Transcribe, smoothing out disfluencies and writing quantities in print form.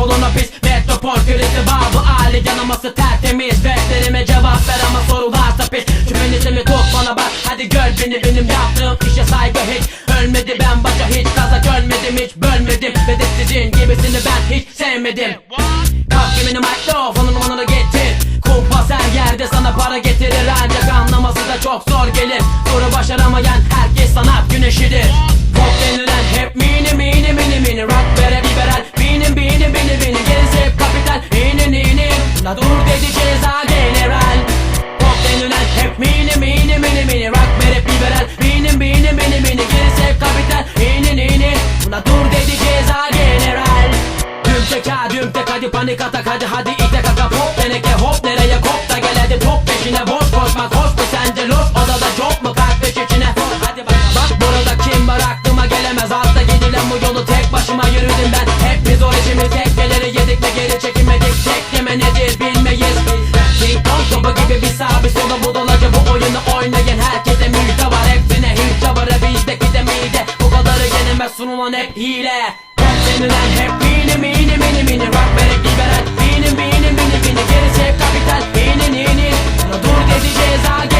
koluna pis. Metropol küresi babı Ali yanaması tertemiz. Defterime cevap ver ama sorularsa pis. Şüphenisimi tut bana bak hadi gör beni. Benim yaptığım işe saygı hiç ölmedi. Ben başa hiç kaza görmedim, hiç bölmedim. Ve de sizin gibisini ben hiç sevmedim. Kalk gemini mikrofonunu bana da getir. Kumpas her yerde sana para getirir. Ancak anlaması da çok zor gelir. Soru başaramayan herkes sanat güneşidir. Pop denilen hep mini mini mini mini. Rock vere liberal benim benim benim benim. Gerisi hep kapital inin inin. La dur dedi ceza general. Pop denilen hep mini mini mini mini. Rock vere liberal benim benim benim benim. Gerisi hep kapital inin inin. La dur dedi ceza general. Dümtek ha dümtek hadi panik atak hadi ite kaka pop teneke hop nereye kop da gel hadi top peşine boş koşma koş mu sence los odada çok mu kalkmış içine hadi bak burada kim var aklıma gelemez altta gidilen bu yolu tek başıma yürüdüm ben hep biz o işimiz tekkeleri yedik ve geri çekinmedik tek yeme nedir bilmeyiz King Kong topu gibi bir sağ bir sola budalaca bu oyunu oynayan herkese müjde var hepsine hiç çabarı bizdeki de mide bu kadarı yenilmez sunulan hep hile denilen hep mini mini mini mini rock verip liberal benim benim benim benim gerisi hep kapital inin inin dur dedi ceza